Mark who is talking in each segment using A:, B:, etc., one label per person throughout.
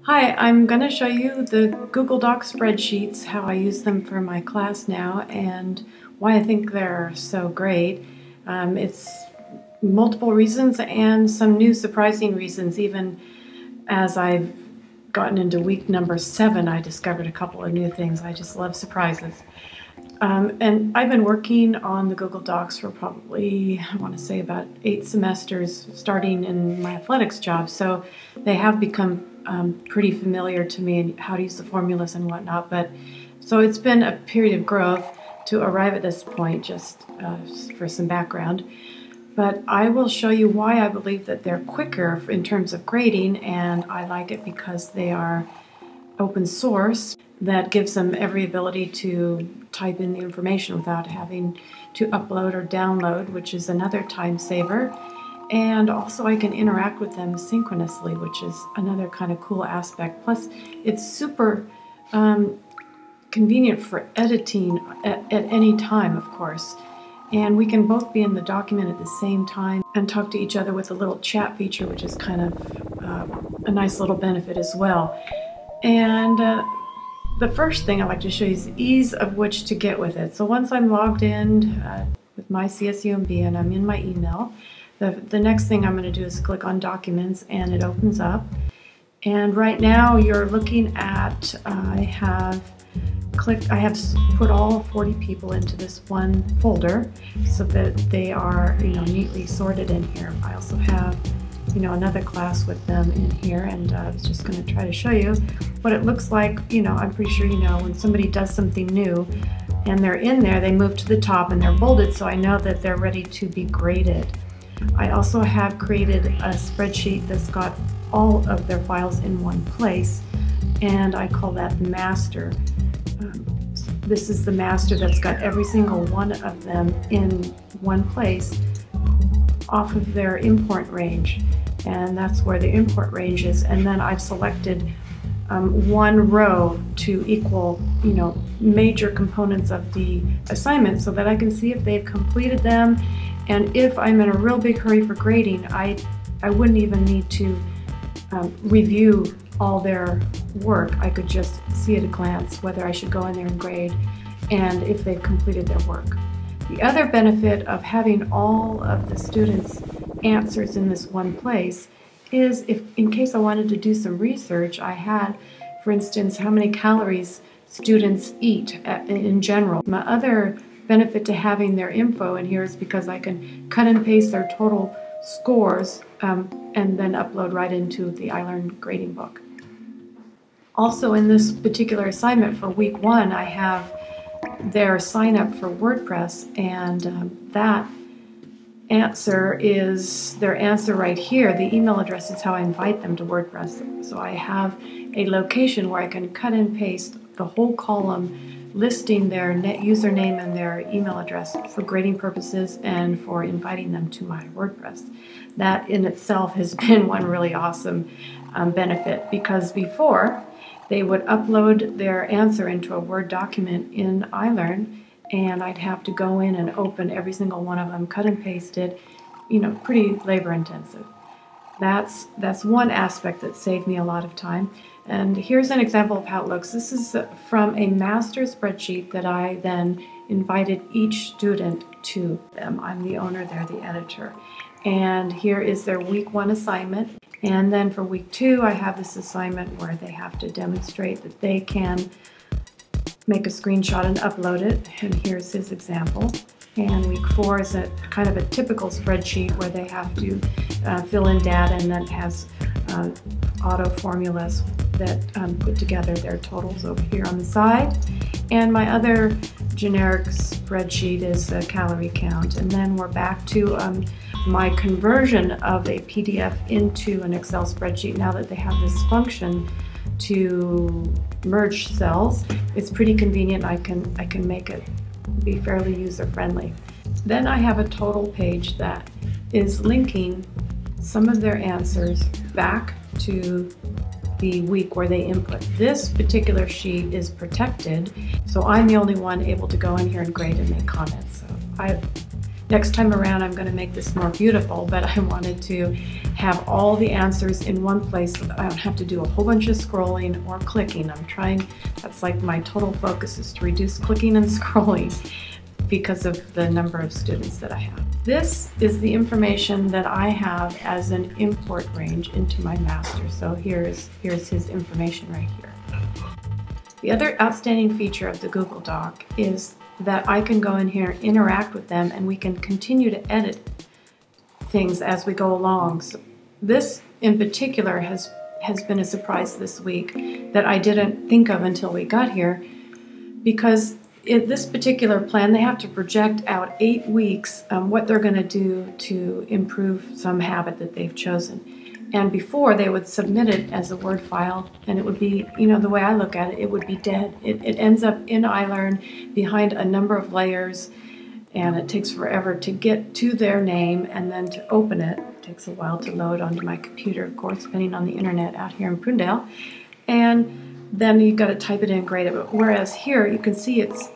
A: Hi, I'm going to show you the Google Docs spreadsheets, how I use them for my class now, and why I think they're so great. It's multiple reasons and some new surprising reasons. Even as I've gotten into week number 7, I discovered a couple of new things. I just love surprises. And I've been working on the Google Docs for probably, I want to say, about 8 semesters, starting in my athletics job. So they have become pretty familiar to me and how to use the formulas and whatnot. But so it's been a period of growth to arrive at this point, just for some background. But I will show you why I believe that they're quicker in terms of grading, and I like it because they are open source. That gives them every ability to type in the information without having to upload or download, which is another time saver. And also I can interact with them synchronously, which is another kind of cool aspect. Plus, it's super convenient for editing at any time, of course. And we can both be in the document at the same time and talk to each other with a little chat feature, which is kind of a nice little benefit as well. And the first thing I'd like to show you is the ease of which to get with it. So once I'm logged in with my CSUMB and I'm in my email, the next thing I'm going to do is click on Documents, and it opens up. And right now you're looking at, I have put all 40 people into this one folder so that they are, neatly sorted in here. I also have, another class with them in here, and I was just going to try to show you what it looks like. I'm pretty sure when somebody does something new and they're in there, they move to the top and they're bolded, so I know that they're ready to be graded. I also have created a spreadsheet that's got all of their files in one place, and I call that the master. This is the master that's got every single one of them in one place off of their import range, and that's where the import range is. And then I've selected one row to equal, major components of the assignment so that I can see if they've completed them. And if I'm in a real big hurry for grading, I wouldn't even need to review all their work. I could just see at a glance whether I should go in there and grade and if they've completed their work. The other benefit of having all of the students' answers in this one place is if, in case I wanted to do some research, I had, for instance, how many calories students eat in general. My other benefit to having their info in here is because I can cut and paste their total scores and then upload right into the iLearn grading book. Also, in this particular assignment for week 1, I have their sign up for WordPress, and that answer is their answer right here. The email address is how I invite them to WordPress. So I have a location where I can cut and paste the whole column listing their username and their email address for grading purposes and for inviting them to my WordPress. That in itself has been one really awesome benefit, because before they would upload their answer into a Word document in iLearn, and I'd have to go in and open every single one of them, cut and paste it, pretty labor intensive. That's one aspect that saved me a lot of time. And here's an example of how it looks. This is from a master spreadsheet that I then invited each student to them. I'm the owner, they're the editor. And here is their week 1 assignment. And then for week 2, I have this assignment where they have to demonstrate that they can make a screenshot and upload it. And here's his example. And week 4 is a kind of a typical spreadsheet where they have to fill in data, and then it has auto formulas that put together their totals over here on the side. And my other generic spreadsheet is a calorie count. And then we're back to my conversion of a PDF into an Excel spreadsheet. Now that they have this function to merge cells, it's pretty convenient. I can make it be fairly user-friendly. Then I have a total page that is linking some of their answers back to the week where they input. This particular sheet is protected, so I'm the only one able to go in here and grade and make comments. So Next time around, I'm going to make this more beautiful, but I wanted to have all the answers in one place so that I don't have to do a whole bunch of scrolling or clicking. That's like my total focus is to reduce clicking and scrolling because of the number of students that I have. This is the information that I have as an import range into my master. So here's his information right here. The other outstanding feature of the Google Doc is that I can go in here, interact with them, and we can continue to edit things as we go along. So this in particular has been a surprise this week that I didn't think of until we got here, because in this particular plan they have to project out 8 weeks what they're going to do to improve some habit that they've chosen. And before, they would submit it as a Word file, and it would be, the way I look at it, it would be dead. It ends up in iLearn behind a number of layers, and it takes forever to get to their name and then to open it. It takes a while to load onto my computer, of course, depending on the internet out here in Prunedale. And then you've got to type it in and grade it. Whereas here, you can see it's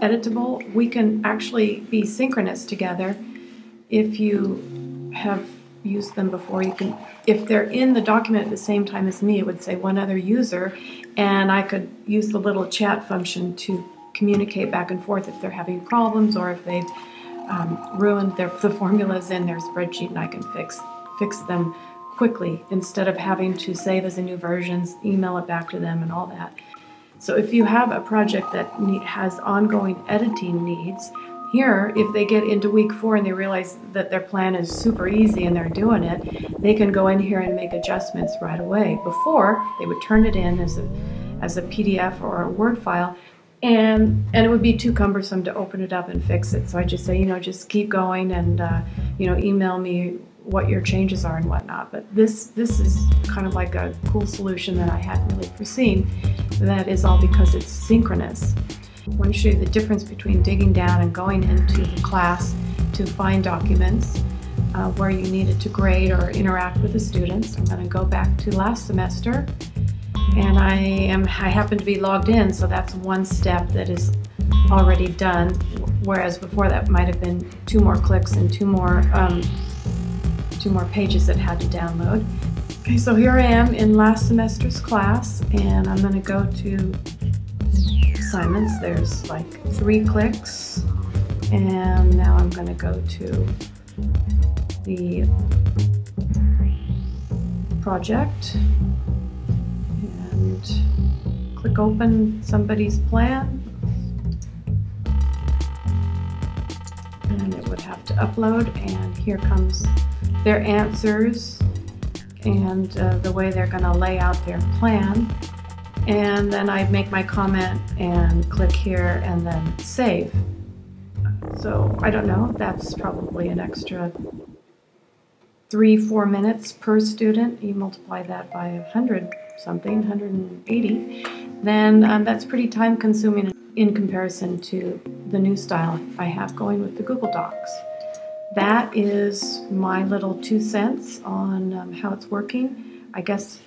A: editable. We can actually be synchronous together. If you have used them before, if they're in the document at the same time as me, it would say one other user, and I could use the little chat function to communicate back and forth if they're having problems or if they've ruined the formulas in their spreadsheet, and I can fix them quickly instead of having to save as a new version, email it back to them and all that. So if you have a project that has ongoing editing needs, here, if they get into week 4 and they realize that their plan is super easy and they're doing it, they can go in here and make adjustments right away. Before, they would turn it in as a PDF or a Word file, and it would be too cumbersome to open it up and fix it. So I just say, just keep going and email me what your changes are and whatnot. But this is kind of like a cool solution that I hadn't really foreseen. That is all because it's synchronous. I want to show you the difference between digging down and going into the class to find documents where you needed to grade or interact with the students. I'm going to go back to last semester, and I happen to be logged in, so that's one step that is already done, whereas before that might have been 2 more clicks and 2 more pages that had to download. Okay, so here I am in last semester's class, and I'm going to go to assignments. There's like 3 clicks, and now I'm going to go to the project and click open somebody's plan, and it would have to upload, and here comes their answers and the way they're going to lay out their plan. And then I make my comment and click here and then save. So I don't know, that's probably an extra 3-4 minutes per student. You multiply that by 180, then that's pretty time consuming in comparison to the new style I have going with the Google Docs. That is my little 2 cents on how it's working. I guess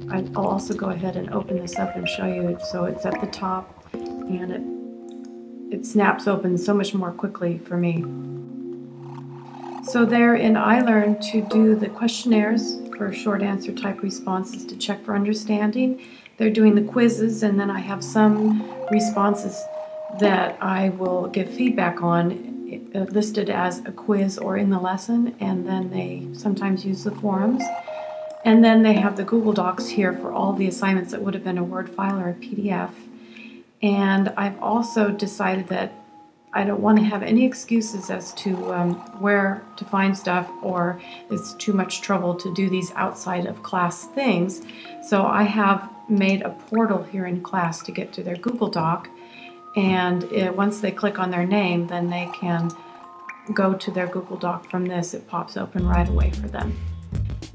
A: I'll also go ahead and open this up and show you. So it's at the top, and it snaps open so much more quickly for me. So there in iLearn, to do the questionnaires for short answer type responses to check for understanding. They're doing the quizzes, and then I have some responses that I will give feedback on, listed as a quiz or in the lesson, and then they sometimes use the forums. And then they have the Google Docs here for all the assignments that would have been a Word file or a PDF. And I've also decided that I don't want to have any excuses as to where to find stuff, or it's too much trouble to do these outside of class things. So I have made a portal here in class to get to their Google Doc, and once they click on their name, then they can go to their Google Doc from this. It pops open right away for them.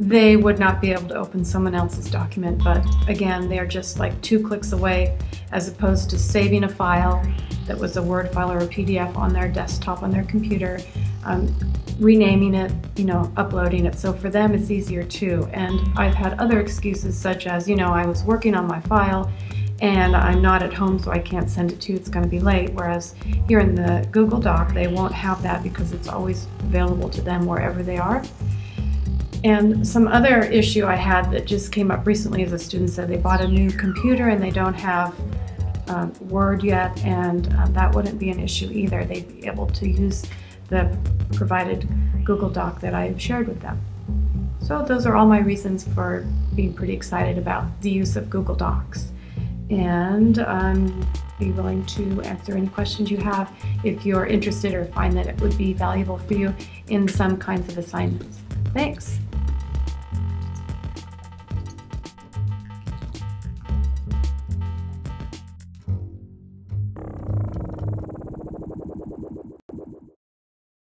A: They would not be able to open someone else's document, but again, they're just like 2 clicks away, as opposed to saving a file that was a Word file or a PDF on their desktop on their computer, renaming it, uploading it. So for them, it's easier too. And I've had other excuses, such as, I was working on my file and I'm not at home, so I can't send it to you. It's going to be late. Whereas here in the Google Doc, they won't have that because it's always available to them wherever they are. And some other issue I had that just came up recently is a student said they bought a new computer and they don't have Word yet, and that wouldn't be an issue either. They'd be able to use the provided Google Doc that I shared with them. So those are all my reasons for being pretty excited about the use of Google Docs. And be willing to answer any questions you have if you're interested or find that it would be valuable for you in some kinds of assignments. Thanks.